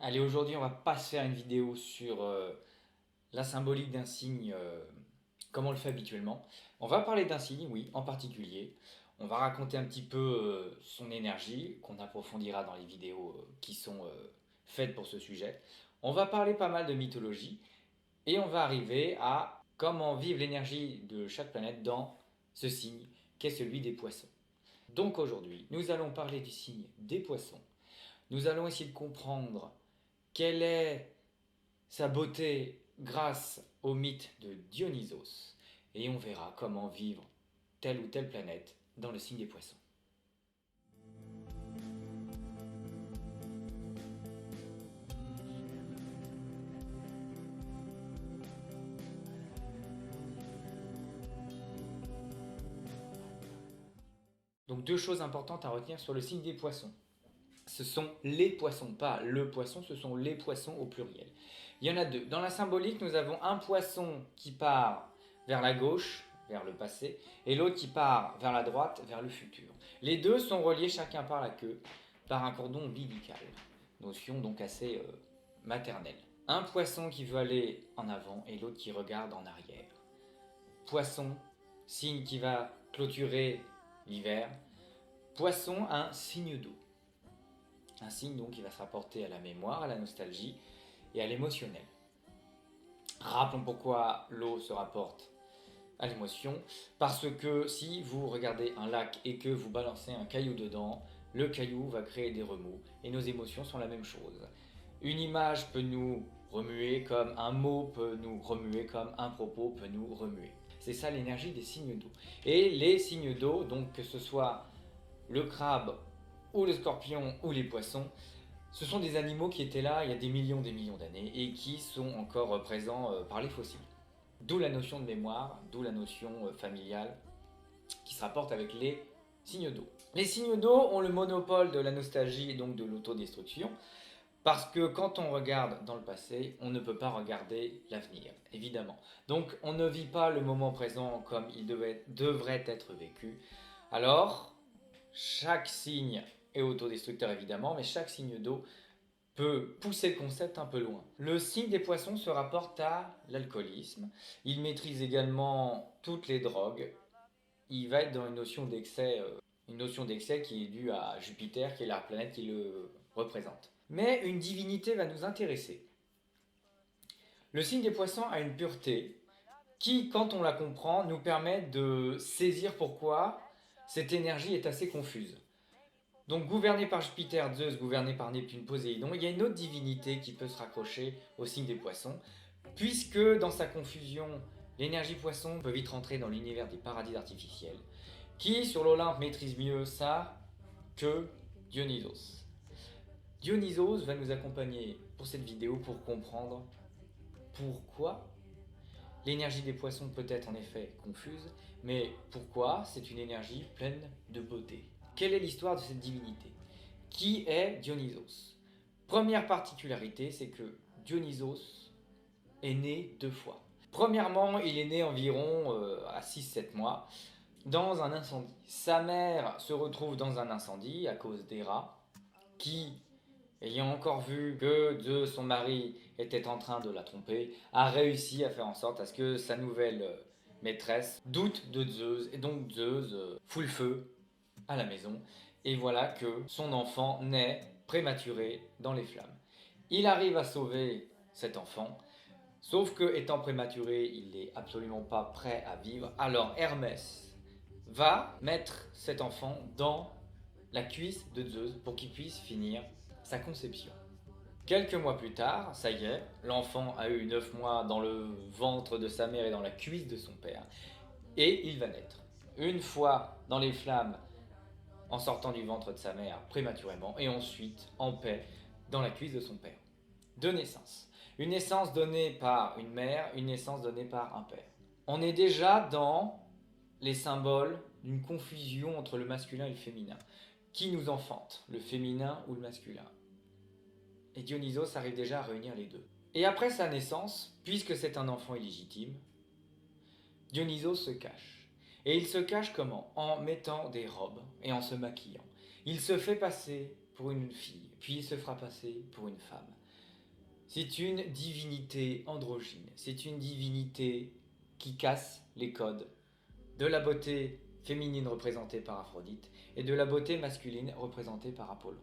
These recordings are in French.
Allez, aujourd'hui, on va pas se faire une vidéo sur la symbolique d'un signe comme on le fait habituellement. On va parler d'un signe, oui, en particulier. On va raconter un petit peu son énergie, qu'on approfondira dans les vidéos qui sont faites pour ce sujet. On va parler pas mal de mythologie et on va arriver à comment vivre l'énergie de chaque planète dans ce signe qu'est celui des poissons. Donc aujourd'hui, nous allons parler du signe des poissons. Nous allons essayer de comprendre quelle est sa beauté grâce au mythe de Dionysos, et on verra comment vivre telle ou telle planète dans le signe des poissons. Donc deux choses importantes à retenir sur le signe des poissons. Ce sont les poissons, pas le poisson, ce sont les poissons au pluriel. Il y en a deux. Dans la symbolique, nous avons un poisson qui part vers la gauche, vers le passé, et l'autre qui part vers la droite, vers le futur. Les deux sont reliés chacun par la queue, par un cordon ombilical. Notion donc assez maternelle. Un poisson qui veut aller en avant et l'autre qui regarde en arrière. Poisson, signe qui va clôturer l'hiver. Poisson, un signe d'eau. Un signe donc qui va se rapporter à la mémoire, à la nostalgie et à l'émotionnel. Rappelons pourquoi l'eau se rapporte à l'émotion, parce que si vous regardez un lac et que vous balancez un caillou dedans, le caillou va créer des remous et nos émotions sont la même chose. Une image peut nous remuer comme un mot peut nous remuer, comme un propos peut nous remuer. C'est ça l'énergie des signes d'eau. Et les signes d'eau, donc que ce soit le crabe ou le scorpion ou les poissons, ce sont des animaux qui étaient là il y a des millions d'années et qui sont encore présents par les fossiles. D'où la notion de mémoire, d'où la notion familiale qui se rapporte avec les signes d'eau. Les signes d'eau ont le monopole de la nostalgie et donc de l'autodestruction, parce que quand on regarde dans le passé, on ne peut pas regarder l'avenir, évidemment. Donc on ne vit pas le moment présent comme il devrait être vécu. Alors, chaque signe est autodestructeur évidemment, mais chaque signe d'eau peut pousser le concept un peu loin. Le signe des poissons se rapporte à l'alcoolisme. Il maîtrise également toutes les drogues. Il va être dans une notion d'excès qui est due à Jupiter, qui est la planète qui le représente. Mais une divinité va nous intéresser. Le signe des poissons a une pureté qui, quand on la comprend, nous permet de saisir pourquoi cette énergie est assez confuse. Donc gouverné par Jupiter, Zeus, gouverné par Neptune, Poséidon, il y a une autre divinité qui peut se raccrocher au signe des poissons, puisque dans sa confusion, l'énergie poisson peut vite rentrer dans l'univers des paradis artificiels. Qui sur l'Olympe maîtrise mieux ça que Dionysos? Dionysos va nous accompagner pour cette vidéo pour comprendre pourquoi l'énergie des poissons peut être en effet confuse, mais pourquoi c'est une énergie pleine de beauté. Quelle est l'histoire de cette divinité? Qui est Dionysos? Première particularité, c'est que Dionysos est né deux fois. Premièrement, il est né environ à 6-7 mois dans un incendie. Sa mère se retrouve dans un incendie à cause d'Héra, qui, ayant encore vu que son mari était en train de la tromper, a réussi à faire en sorte à ce que sa nouvelle maîtresse doute de Zeus, et donc Zeus fout le feu à la maison, et voilà que son enfant naît prématuré dans les flammes. Il arrive à sauver cet enfant, sauf que étant prématuré, il n'est absolument pas prêt à vivre, alors Hermès va mettre cet enfant dans la cuisse de Zeus pour qu'il puisse finir sa conception. Quelques mois plus tard, ça y est, l'enfant a eu 9 mois dans le ventre de sa mère et dans la cuisse de son père, et il va naître. Une fois dans les flammes, en sortant du ventre de sa mère prématurément, et ensuite en paix dans la cuisse de son père. Deux naissances. Une naissance donnée par une mère, une naissance donnée par un père. On est déjà dans les symboles d'une confusion entre le masculin et le féminin. Qui nous enfante, le féminin ou le masculin? Et Dionysos arrive déjà à réunir les deux. Et après sa naissance, puisque c'est un enfant illégitime, Dionysos se cache. Et il se cache comment? En mettant des robes et en se maquillant. Il se fait passer pour une fille, puis il se fera passer pour une femme. C'est une divinité androgyne, c'est une divinité qui casse les codes de la beauté féminine représentée par Aphrodite et de la beauté masculine représentée par Apollon.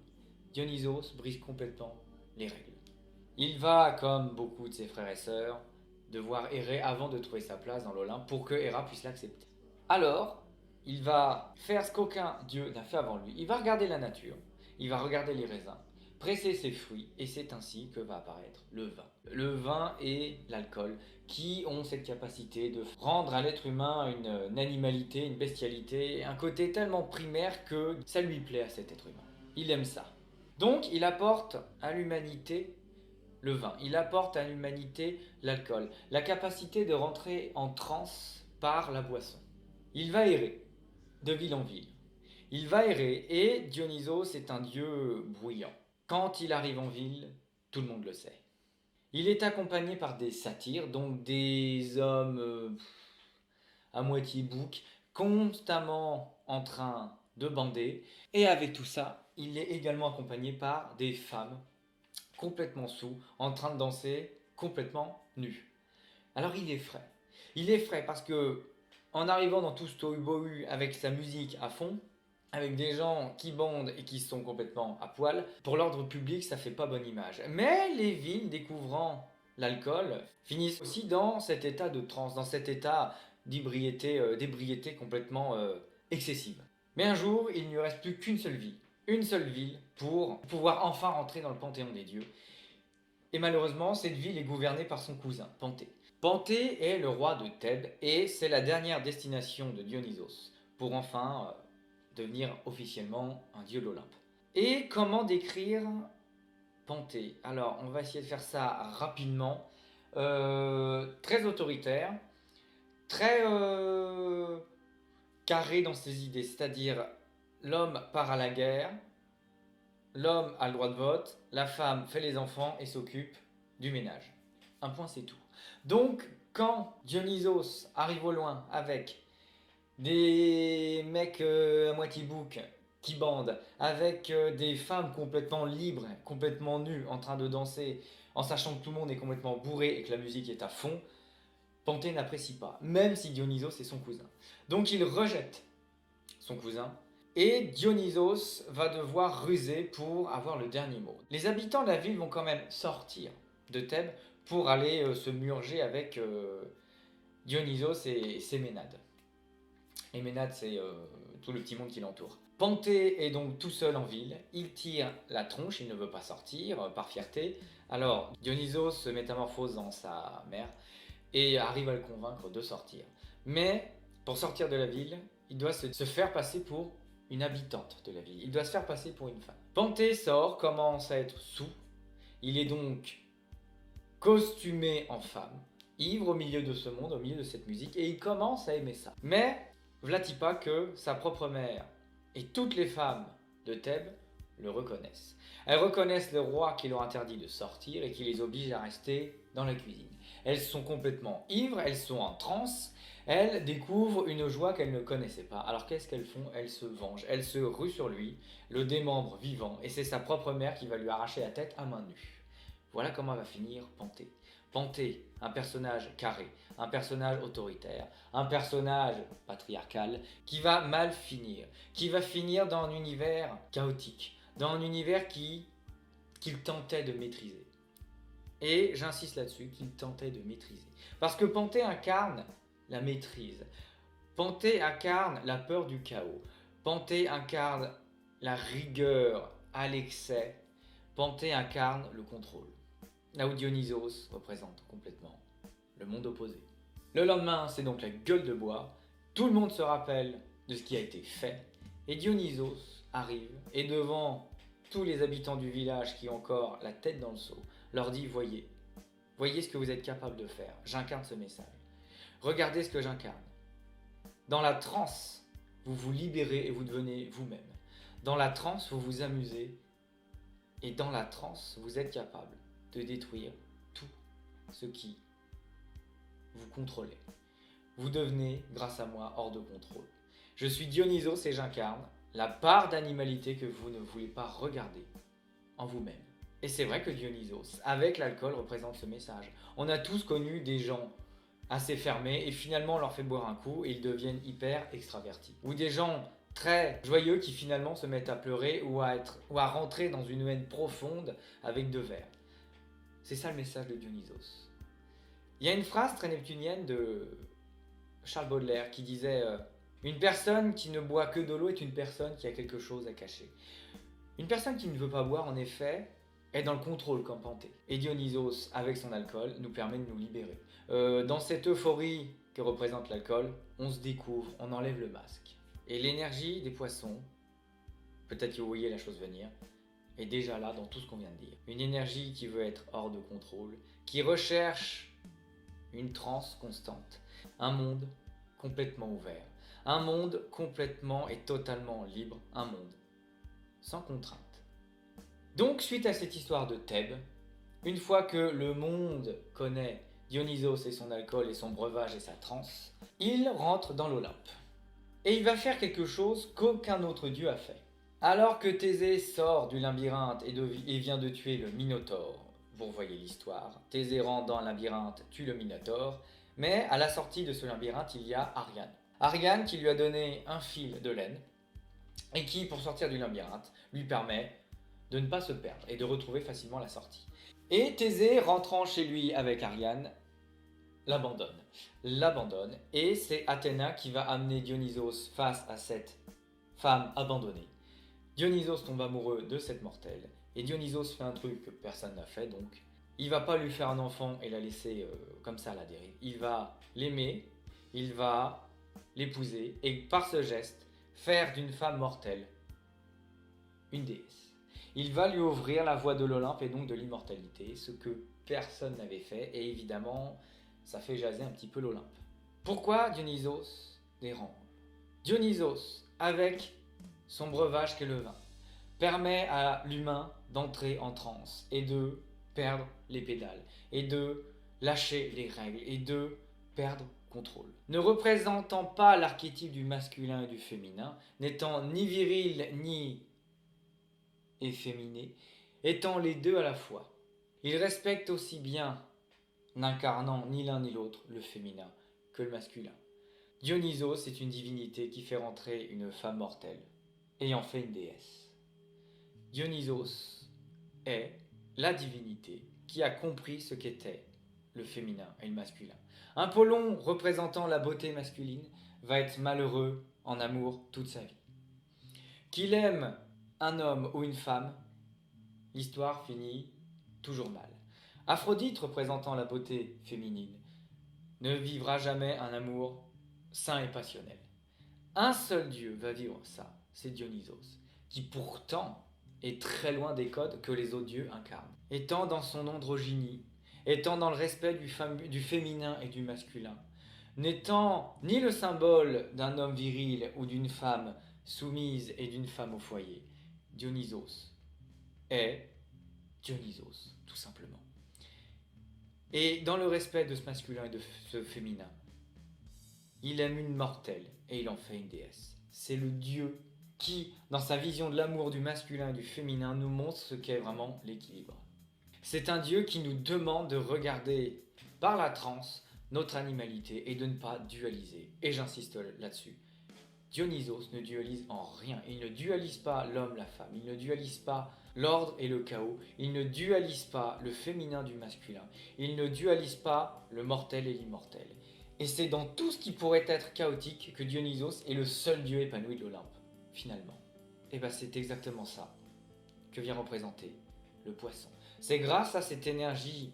Dionysos brise complètement les règles. Il va, comme beaucoup de ses frères et sœurs, devoir errer avant de trouver sa place dans l'Olympe pour que Héra puisse l'accepter. Alors, il va faire ce qu'aucun dieu n'a fait avant lui. Il va regarder la nature, il va regarder les raisins, presser ses fruits, et c'est ainsi que va apparaître le vin. Le vin et l'alcool qui ont cette capacité de rendre à l'être humain une animalité, une bestialité, un côté tellement primaire que ça lui plaît à cet être humain. Il aime ça. Donc il apporte à l'humanité le vin, il apporte à l'humanité l'alcool, la capacité de rentrer en transe par la boisson. Il va errer de ville en ville. Il va errer et Dionysos est un dieu bruyant. Quand il arrive en ville, tout le monde le sait. Il est accompagné par des satyres, donc des hommes à moitié boucs, constamment en train de bander. Et avec tout ça, il est également accompagné par des femmes complètement sous, en train de danser complètement nues. Alors il est frais. Il est frais parce que en arrivant dans tout ce tohu-bohu avec sa musique à fond, avec des gens qui bandent et qui sont complètement à poil, pour l'ordre public, ça fait pas bonne image. Mais les villes, découvrant l'alcool, finissent aussi dans cet état de transe, dans cet état d'ébriété complètement excessive. Mais un jour, il ne lui reste plus qu'une seule vie. Une seule ville pour pouvoir enfin rentrer dans le panthéon des dieux. Et malheureusement, cette ville est gouvernée par son cousin, Panthée. Panthée est le roi de Thèbes et c'est la dernière destination de Dionysos pour enfin devenir officiellement un dieu de l'Olympe. Et comment décrire Panthée? Alors, on va essayer de faire ça rapidement. Très autoritaire, très carré dans ses idées, c'est-à-dire l'homme part à la guerre, l'homme a le droit de vote, la femme fait les enfants et s'occupe du ménage. Un point, c'est tout. Donc, quand Dionysos arrive au loin avec des mecs à moitié bouc qui bandent, avec des femmes complètement libres, complètement nues, en train de danser, en sachant que tout le monde est complètement bourré et que la musique est à fond, Panthée n'apprécie pas, même si Dionysos est son cousin. Donc il rejette son cousin, et Dionysos va devoir ruser pour avoir le dernier mot. Les habitants de la ville vont quand même sortir de Thèbes pour aller se murger avec Dionysos et ses Ménades. Les Ménades, c'est tout le petit monde qui l'entoure. Panthée est donc tout seul en ville, il tire la tronche, il ne veut pas sortir par fierté. Alors Dionysos se métamorphose en sa mère et arrive à le convaincre de sortir. Mais pour sortir de la ville, il doit se faire passer pour une habitante de la ville. Il doit se faire passer pour une femme. Panthée sort, commence à être saoul. Il est donc costumé en femme, ivre au milieu de ce monde, au milieu de cette musique, et il commence à aimer ça. Mais v'là-t-il pas que sa propre mère et toutes les femmes de Thèbes le reconnaissent. Elles reconnaissent le roi qui leur interdit de sortir et qui les oblige à rester dans la cuisine. Elles sont complètement ivres, elles sont en transe, elles découvrent une joie qu'elles ne connaissaient pas. Alors qu'est-ce qu'elles font? Elles se vengent, elles se ruent sur lui, le démembrent vivant, et c'est sa propre mère qui va lui arracher la tête à main nue. Voilà comment va finir Panthée. Panthée, un personnage carré, un personnage autoritaire, un personnage patriarcal qui va mal finir, qui va finir dans un univers chaotique, dans un univers qu'il tentait de maîtriser. Et j'insiste là-dessus, qu'il tentait de maîtriser. Parce que Panthée incarne la maîtrise. Panthée incarne la peur du chaos. Panthée incarne la rigueur à l'excès. Panthée incarne le contrôle. Là où Dionysos représente complètement le monde opposé. Le lendemain, c'est donc la gueule de bois. Tout le monde se rappelle de ce qui a été fait. Et Dionysos arrive et devant tous les habitants du village qui ont encore la tête dans le seau, leur dit voyez ce que vous êtes capable de faire. J'incarne ce message. Regardez ce que j'incarne. Dans la transe, vous vous libérez et vous devenez vous-même. Dans la transe, vous vous amusez. Et dans la transe, vous êtes capable de détruire tout ce qui vous contrôlait. Vous devenez, grâce à moi, hors de contrôle. Je suis Dionysos et j'incarne la part d'animalité que vous ne voulez pas regarder en vous-même. Et c'est vrai que Dionysos, avec l'alcool, représente ce message. On a tous connu des gens assez fermés et finalement on leur fait boire un coup et ils deviennent hyper extravertis. Ou des gens très joyeux qui finalement se mettent à pleurer ou à rentrer dans une haine profonde avec deux verres. C'est ça le message de Dionysos. Il y a une phrase très neptunienne de Charles Baudelaire qui disait une personne qui ne boit que de l'eau est une personne qui a quelque chose à cacher. Une personne qui ne veut pas boire, en effet, est dans le contrôle comme Panthée. Et Dionysos, avec son alcool, nous permet de nous libérer. Dans cette euphorie que représente l'alcool, on se découvre, on enlève le masque. Et l'énergie des poissons, peut-être que vous voyez la chose venir, est déjà là dans tout ce qu'on vient de dire. Une énergie qui veut être hors de contrôle, qui recherche une transe constante, un monde complètement ouvert, un monde complètement et totalement libre, un monde sans contrainte. Donc, suite à cette histoire de Thèbes, une fois que le monde connaît Dionysos et son alcool et son breuvage et sa transe, il rentre dans l'Olympe. Et il va faire quelque chose qu'aucun autre dieu a fait. Alors que Thésée sort du labyrinthe et vient de tuer le Minotaure, vous voyez l'histoire, Thésée rentre dans le labyrinthe, tue le Minotaure, mais à la sortie de ce labyrinthe, il y a Ariane. Ariane qui lui a donné un fil de laine et qui, pour sortir du labyrinthe, lui permet de ne pas se perdre et de retrouver facilement la sortie. Et Thésée, rentrant chez lui avec Ariane, l'abandonne, et c'est Athéna qui va amener Dionysos face à cette femme abandonnée. Dionysos tombe amoureux de cette mortelle, et Dionysos fait un truc que personne n'a fait, donc il va pas lui faire un enfant et la laisser comme ça à la dérive. Il va l'aimer, il va l'épouser, et par ce geste, faire d'une femme mortelle une déesse. Il va lui ouvrir la voie de l'Olympe et donc de l'immortalité, ce que personne n'avait fait, et évidemment, ça fait jaser un petit peu l'Olympe. Pourquoi Dionysos dérange? Dionysos, avec son breuvage qu'est le vin, permet à l'humain d'entrer en transe et de perdre les pédales, et de lâcher les règles, et de perdre contrôle. Ne représentant pas l'archétype du masculin et du féminin, n'étant ni viril ni efféminé, étant les deux à la fois. Il respecte aussi bien, n'incarnant ni l'un ni l'autre, le féminin que le masculin. Dionysos est une divinité qui fait rentrer une femme mortelle et en fait une déesse. Dionysos est la divinité qui a compris ce qu'était le féminin et le masculin. Apollon, représentant la beauté masculine, va être malheureux en amour toute sa vie. Qu'il aime un homme ou une femme, l'histoire finit toujours mal. Aphrodite, représentant la beauté féminine, ne vivra jamais un amour sain et passionnel. Un seul dieu va vivre ça, c'est Dionysos, qui pourtant est très loin des codes que les autres dieux incarnent. Étant dans son androgynie, étant dans le respect du féminin et du masculin, n'étant ni le symbole d'un homme viril ou d'une femme soumise et d'une femme au foyer, Dionysos est Dionysos, tout simplement. Et dans le respect de ce masculin et de ce féminin, il aime une mortelle et il en fait une déesse. C'est le dieu qui, dans sa vision de l'amour du masculin et du féminin, nous montre ce qu'est vraiment l'équilibre. C'est un dieu qui nous demande de regarder par la transe notre animalité et de ne pas dualiser. Et j'insiste là-dessus. Dionysos ne dualise en rien. Il ne dualise pas l'homme, la femme. Il ne dualise pas l'ordre et le chaos. Il ne dualise pas le féminin du masculin. Il ne dualise pas le mortel et l'immortel. Et c'est dans tout ce qui pourrait être chaotique que Dionysos est le seul dieu épanoui de l'Olympe, finalement. Et bien c'est exactement ça que vient représenter le poisson. C'est grâce à cette énergie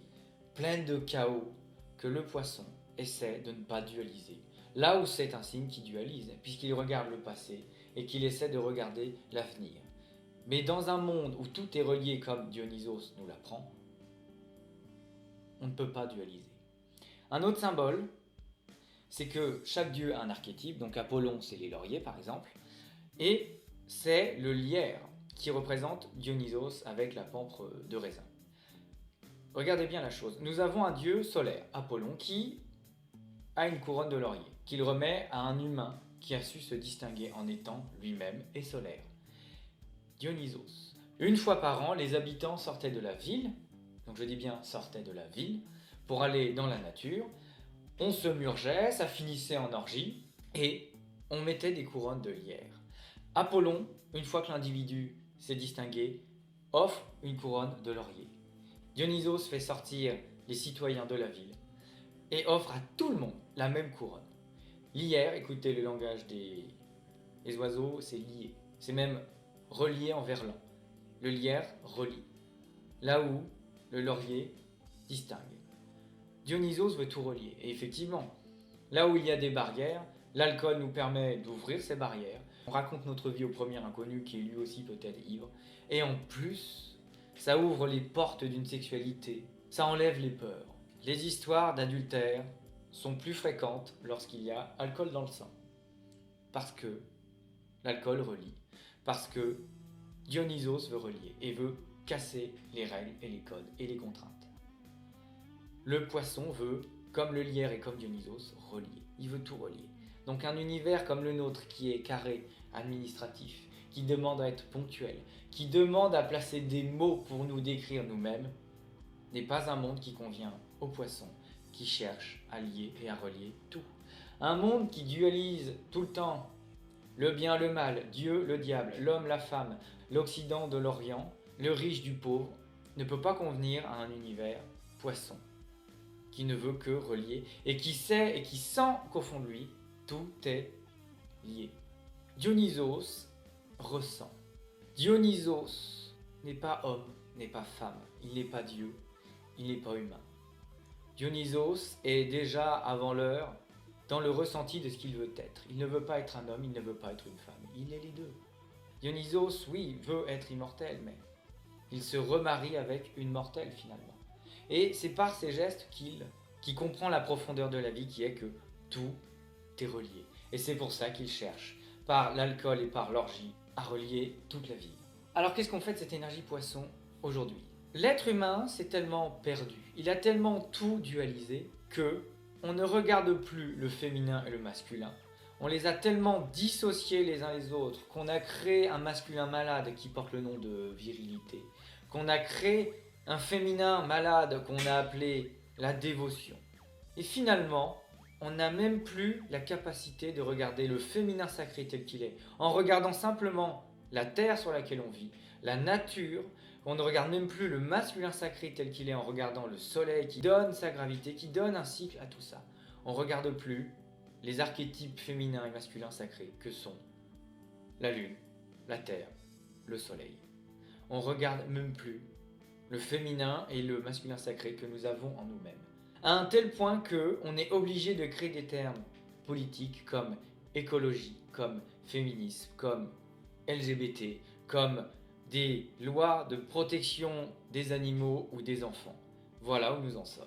pleine de chaos que le poisson essaie de ne pas dualiser. Là où c'est un signe qui dualise, puisqu'il regarde le passé et qu'il essaie de regarder l'avenir. Mais dans un monde où tout est relié comme Dionysos nous l'apprend, on ne peut pas dualiser. Un autre symbole, c'est que chaque dieu a un archétype, donc Apollon c'est les lauriers par exemple, et c'est le lierre qui représente Dionysos avec la pampre de raisin. Regardez bien la chose, nous avons un dieu solaire, Apollon, qui a une couronne de laurier, qu'il remet à un humain qui a su se distinguer en étant lui-même et solaire. Dionysos, Une fois par an, les habitants sortaient de la ville, donc je dis bien sortaient de la ville, pour aller dans la nature. On se murgeait, ça finissait en orgie, et on mettait des couronnes de lierre. Apollon, une fois que l'individu s'est distingué, offre une couronne de laurier. Dionysos fait sortir les citoyens de la ville et offre à tout le monde la même couronne. Lierre, écoutez le langage des oiseaux, c'est lié. C'est même relié en verlan. Le lierre relie, là où le laurier distingue. Dionysos veut tout relier. Et effectivement, là où il y a des barrières, l'alcool nous permet d'ouvrir ces barrières. On raconte notre vie au premier inconnu qui est lui aussi peut-être ivre. Et en plus, ça ouvre les portes d'une sexualité. Ça enlève les peurs. Les histoires d'adultère sont plus fréquentes lorsqu'il y a alcool dans le sang. Parce que l'alcool relie. Parce que Dionysos veut relier et veut casser les règles et les codes et les contraintes. Le poisson veut, comme le lierre et comme Dionysos, relier. Il veut tout relier. Donc un univers comme le nôtre qui est carré, administratif, qui demande à être ponctuel, qui demande à placer des mots pour nous décrire nous-mêmes, n'est pas un monde qui convient aux poissons, qui cherche à lier et à relier tout. Un monde qui dualise tout le temps le bien, le mal, Dieu, le diable, l'homme, la femme, l'Occident de l'Orient, le riche du pauvre, ne peut pas convenir à un univers poisson, qui ne veut que relier, et qui sait et qui sent qu'au fond de lui, tout est lié. Dionysos ressent. Dionysos n'est pas homme, n'est pas femme, il n'est pas Dieu, il n'est pas humain. Dionysos est déjà avant l'heure dans le ressenti de ce qu'il veut être. Il ne veut pas être un homme, il ne veut pas être une femme, il est les deux. Dionysos, oui, veut être immortel, mais il se remarie avec une mortelle finalement. Et c'est par ces gestes qu'il comprend la profondeur de la vie qui est que tout est relié. Et c'est pour ça qu'il cherche, par l'alcool et par l'orgie, à relier toute la vie. Alors qu'est-ce qu'on fait de cette énergie poisson aujourd'hui? L'être humain s'est tellement perdu, il a tellement tout dualisé que on ne regarde plus le féminin et le masculin. On les a tellement dissociés les uns les autres qu'on a créé un masculin malade qui porte le nom de virilité, qu'on a créé un féminin malade qu'on a appelé la dévotion. Et finalement, on n'a même plus la capacité de regarder le féminin sacré tel qu'il est, en regardant simplement la terre sur laquelle on vit, la nature. On ne regarde même plus le masculin sacré tel qu'il est en regardant le soleil qui donne sa gravité, qui donne un cycle à tout ça. On ne regarde plus les archétypes féminins et masculins sacrés que sont la lune, la terre, le soleil. On ne regarde même plus le féminin et le masculin sacré que nous avons en nous-mêmes. À un tel point qu'on est obligé de créer des termes politiques comme écologie, comme féminisme, comme LGBT, comme des lois de protection des animaux ou des enfants. Voilà où nous en sommes.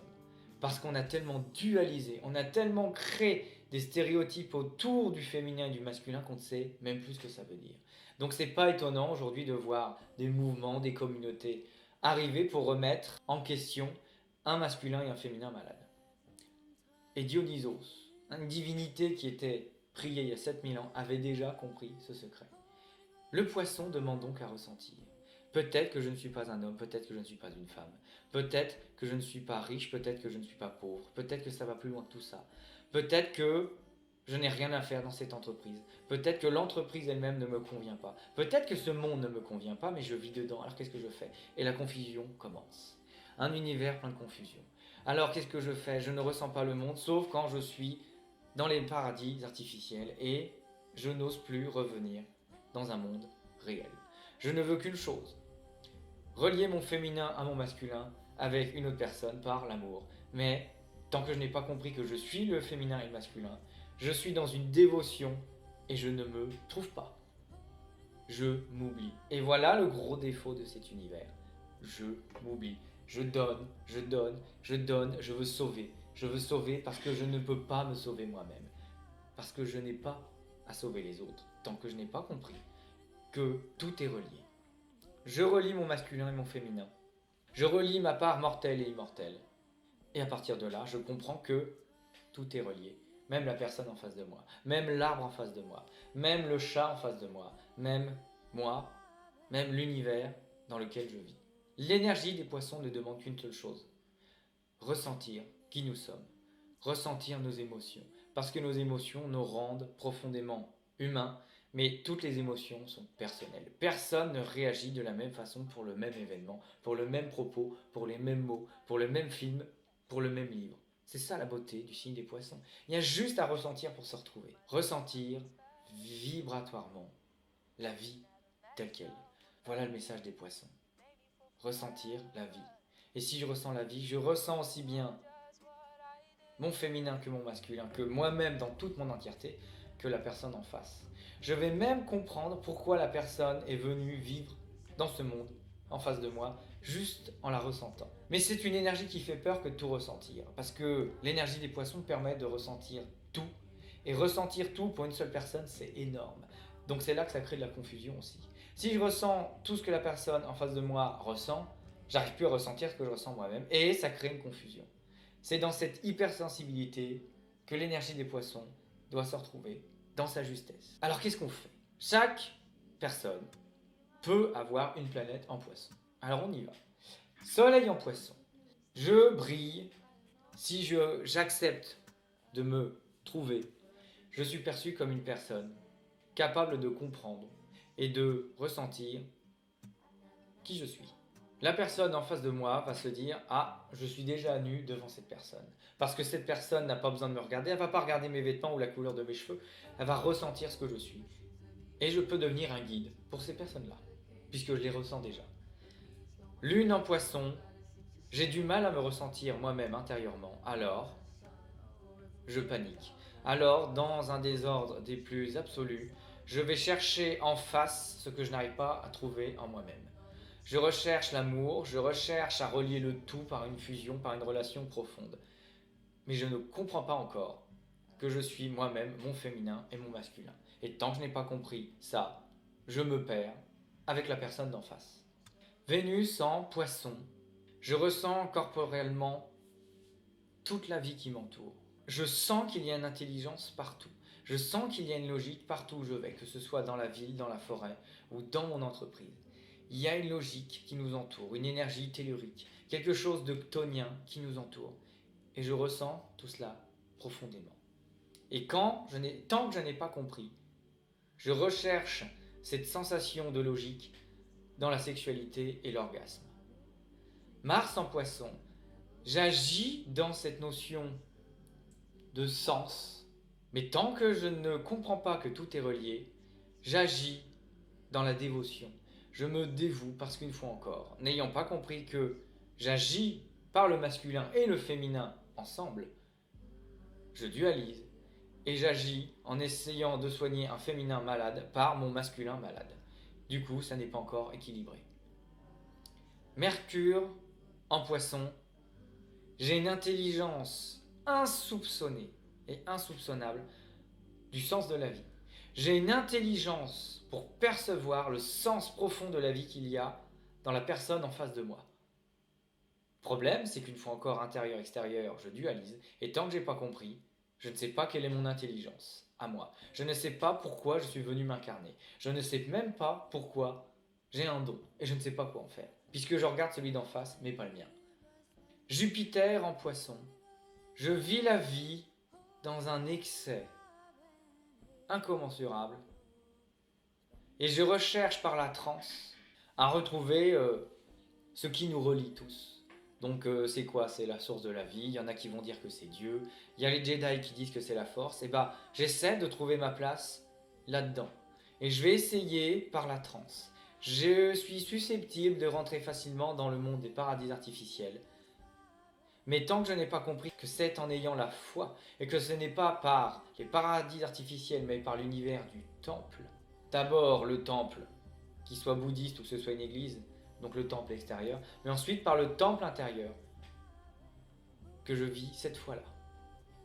Parce qu'on a tellement dualisé, on a tellement créé des stéréotypes autour du féminin et du masculin qu'on ne sait même plus ce que ça veut dire. Donc c'est pas étonnant aujourd'hui de voir des mouvements, des communautés arriver pour remettre en question un masculin et un féminin malade. Et Dionysos, une divinité qui était priée il y a 7000 ans, avait déjà compris ce secret. Le poisson demande donc à ressentir. Peut-être que je ne suis pas un homme, peut-être que je ne suis pas une femme, peut-être que je ne suis pas riche, peut-être que je ne suis pas pauvre, peut-être que ça va plus loin que tout ça, peut-être que je n'ai rien à faire dans cette entreprise, peut-être que l'entreprise elle-même ne me convient pas, peut-être que ce monde ne me convient pas, mais je vis dedans, alors qu'est-ce que je fais? Et la confusion commence. Un univers plein de confusion. Alors qu'est-ce que je fais? Je ne ressens pas le monde, sauf quand je suis dans les paradis artificiels et je n'ose plus revenir dans un monde réel. Je ne veux qu'une chose, relier mon féminin à mon masculin avec une autre personne par l'amour. Mais tant que je n'ai pas compris que je suis le féminin et le masculin, je suis dans une dévotion et je ne me trouve pas. Je m'oublie. Et voilà le gros défaut de cet univers. Je m'oublie. Je donne, je donne, je donne, je veux sauver. Je veux sauver parce que je ne peux pas me sauver moi-même. Parce que je n'ai pas à sauver les autres tant que je n'ai pas compris que tout est relié. Je relie mon masculin et mon féminin. Je relie ma part mortelle et immortelle. Et à partir de là, je comprends que tout est relié. Même la personne en face de moi, même l'arbre en face de moi, même le chat en face de moi, même moi, même l'univers dans lequel je vis. L'énergie des poissons ne demande qu'une seule chose, ressentir qui nous sommes, ressentir nos émotions, parce que nos émotions nous rendent profondément humains, mais toutes les émotions sont personnelles. Personne ne réagit de la même façon pour le même événement, pour le même propos, pour les mêmes mots, pour le même film, pour le même livre. C'est ça la beauté du signe des poissons. Il y a juste à ressentir pour se retrouver. Ressentir vibratoirement la vie telle qu'elle est. Voilà le message des poissons. Ressentir la vie. Et si je ressens la vie, je ressens aussi bien mon féminin que mon masculin, que moi-même dans toute mon entièreté, que la personne en face. Je vais même comprendre pourquoi la personne est venue vivre dans ce monde, en face de moi, juste en la ressentant. Mais c'est une énergie qui fait peur que de tout ressentir, parce que l'énergie des poissons permet de ressentir tout, et ressentir tout pour une seule personne, c'est énorme. Donc c'est là que ça crée de la confusion aussi. Si je ressens tout ce que la personne en face de moi ressent, j'arrive plus à ressentir ce que je ressens moi-même, et ça crée une confusion. C'est dans cette hypersensibilité que l'énergie des poissons doit se retrouver dans sa justesse. Alors qu'est-ce qu'on fait? Chaque personne peut avoir une planète en poisson. Alors on y va. Soleil en poisson. Je brille. Si j'accepte de me trouver, je suis perçu comme une personne capable de comprendre et de ressentir qui je suis. La personne en face de moi va se dire « Ah, je suis déjà nu devant cette personne. » Parce que cette personne n'a pas besoin de me regarder, elle ne va pas regarder mes vêtements ou la couleur de mes cheveux, elle va ressentir ce que je suis. Et je peux devenir un guide pour ces personnes-là, puisque je les ressens déjà. Lune en poisson, j'ai du mal à me ressentir moi-même intérieurement, alors je panique. Alors, dans un désordre des plus absolus, je vais chercher en face ce que je n'arrive pas à trouver en moi-même. Je recherche l'amour, je recherche à relier le tout par une fusion, par une relation profonde. Mais je ne comprends pas encore que je suis moi-même mon féminin et mon masculin. Et tant que je n'ai pas compris ça, je me perds avec la personne d'en face. Vénus en poisson, je ressens corporellement toute la vie qui m'entoure. Je sens qu'il y a une intelligence partout. Je sens qu'il y a une logique partout où je vais, que ce soit dans la ville, dans la forêt ou dans mon entreprise. Il y a une logique qui nous entoure, une énergie tellurique, quelque chose de chtonien qui nous entoure. Et je ressens tout cela profondément. Et tant que je n'ai pas compris, je recherche cette sensation de logique dans la sexualité et l'orgasme. Mars en poisson, j'agis dans cette notion de sens, mais tant que je ne comprends pas que tout est relié, j'agis dans la dévotion. Je me dévoue parce qu'une fois encore, n'ayant pas compris que j'agis par le masculin et le féminin ensemble, je dualise et j'agis en essayant de soigner un féminin malade par mon masculin malade. Du coup, ça n'est pas encore équilibré. Mercure en poisson, j'ai une intelligence insoupçonnée et insoupçonnable du sens de la vie. J'ai une intelligence pour percevoir le sens profond de la vie qu'il y a dans la personne en face de moi. Problème, c'est qu'une fois encore intérieur-extérieur, je dualise, et tant que je n'ai pas compris, je ne sais pas quelle est mon intelligence à moi. Je ne sais pas pourquoi je suis venu m'incarner. Je ne sais même pas pourquoi j'ai un don, et je ne sais pas quoi en faire, puisque je regarde celui d'en face, mais pas le mien. Jupiter en poisson, je vis la vie dans un excès incommensurable et je recherche par la transe à retrouver ce qui nous relie tous. Donc c'est quoi? C'est la source de la vie. Il y en a qui vont dire que c'est Dieu. Il y a les Jedi qui disent que c'est la force. Et bah j'essaie de trouver ma place là-dedans. Et je vais essayer par la transe. Je suis susceptible de rentrer facilement dans le monde des paradis artificiels. Mais tant que je n'ai pas compris que c'est en ayant la foi, et que ce n'est pas par les paradis artificiels, mais par l'univers du temple, d'abord le temple, qu'il soit bouddhiste ou que ce soit une église, donc le temple extérieur, mais ensuite par le temple intérieur, que je vis cette foi-là.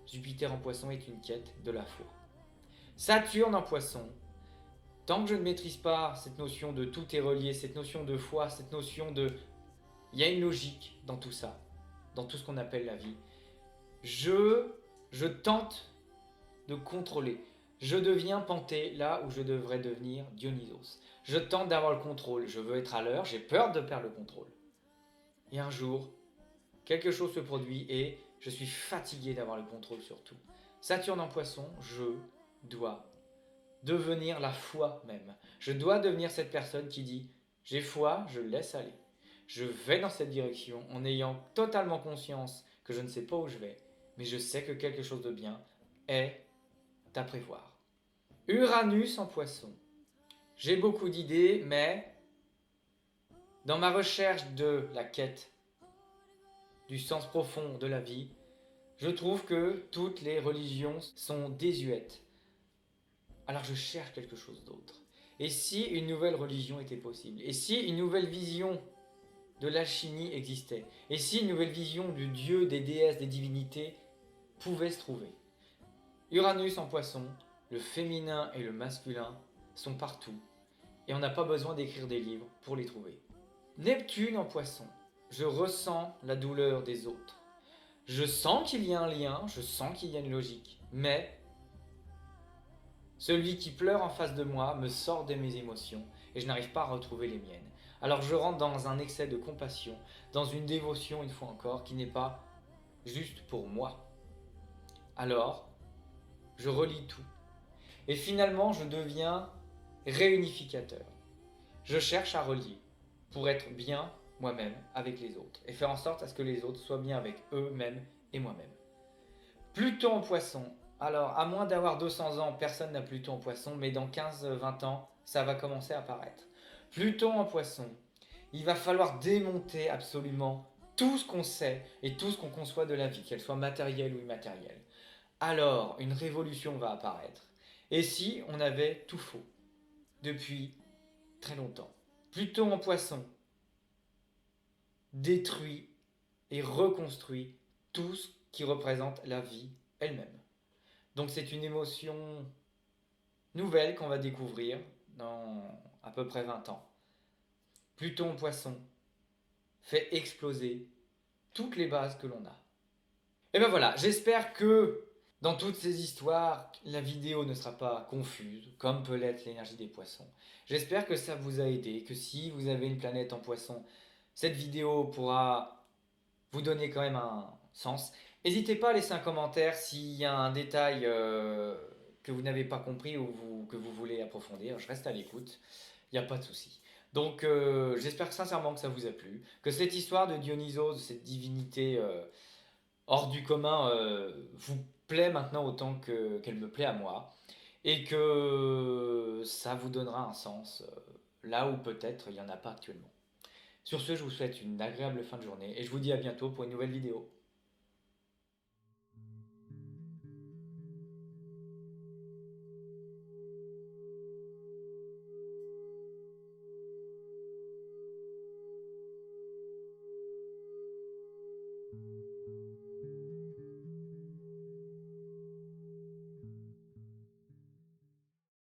Jupiter en poisson est une quête de la foi. Saturne en poisson, tant que je ne maîtrise pas cette notion de tout est relié, cette notion de foi, cette notion de... Il y a une logique dans tout ça, dans tout ce qu'on appelle la vie. Je tente de contrôler. Je deviens Panthée là où je devrais devenir Dionysos. Je tente d'avoir le contrôle, je veux être à l'heure, j'ai peur de perdre le contrôle. Et un jour, quelque chose se produit et je suis fatigué d'avoir le contrôle sur tout. Saturne en Poisson, je dois devenir la foi même. Je dois devenir cette personne qui dit j'ai foi, je laisse aller. Je vais dans cette direction en ayant totalement conscience que je ne sais pas où je vais, mais je sais que quelque chose de bien est à prévoir. Uranus en Poisson. J'ai beaucoup d'idées, mais dans ma recherche de la quête du sens profond de la vie, je trouve que toutes les religions sont désuètes. Alors je cherche quelque chose d'autre. Et si une nouvelle religion était possible? Et si une nouvelle vision de l'alchimie existait? Et si une nouvelle vision du dieu, des déesses, des divinités pouvait se trouver? Uranus en Poisson, le féminin et le masculin sont partout. Et on n'a pas besoin d'écrire des livres pour les trouver. Neptune en Poisson, je ressens la douleur des autres. Je sens qu'il y a un lien, je sens qu'il y a une logique, mais celui qui pleure en face de moi me sort de mes émotions et je n'arrive pas à retrouver les miennes. Alors je rentre dans un excès de compassion, dans une dévotion une fois encore qui n'est pas juste pour moi. Alors, je relis tout. Et finalement, je deviens réunificateur. Je cherche à relier pour être bien moi-même avec les autres et faire en sorte à ce que les autres soient bien avec eux-mêmes et moi-même. Pluton en Poisson. Alors, à moins d'avoir 200 ans, personne n'a Pluton en Poisson, mais dans 15-20 ans, ça va commencer à apparaître. Pluton en Poisson. Il va falloir démonter absolument tout ce qu'on sait et tout ce qu'on conçoit de la vie, qu'elle soit matérielle ou immatérielle. Alors, une révolution va apparaître. Et si on avait tout faux depuis très longtemps? Pluton en Poisson détruit et reconstruit tout ce qui représente la vie elle-même. Donc c'est une émotion nouvelle qu'on va découvrir dans à peu près 20 ans. Pluton en Poisson fait exploser toutes les bases que l'on a. Et ben voilà, j'espère que dans toutes ces histoires, la vidéo ne sera pas confuse, comme peut l'être l'énergie des poissons. J'espère que ça vous a aidé, que si vous avez une planète en Poisson, cette vidéo pourra vous donner quand même un sens. N'hésitez pas à laisser un commentaire s'il y a un détail que vous n'avez pas compris ou que vous voulez approfondir. Je reste à l'écoute, il n'y a pas de souci. Donc j'espère sincèrement que ça vous a plu, que cette histoire de Dionysos, de cette divinité hors du commun, vous plaît maintenant autant qu'elle me plaît à moi, et que ça vous donnera un sens là où peut-être il n'y en a pas actuellement. Sur ce, je vous souhaite une agréable fin de journée et je vous dis à bientôt pour une nouvelle vidéo.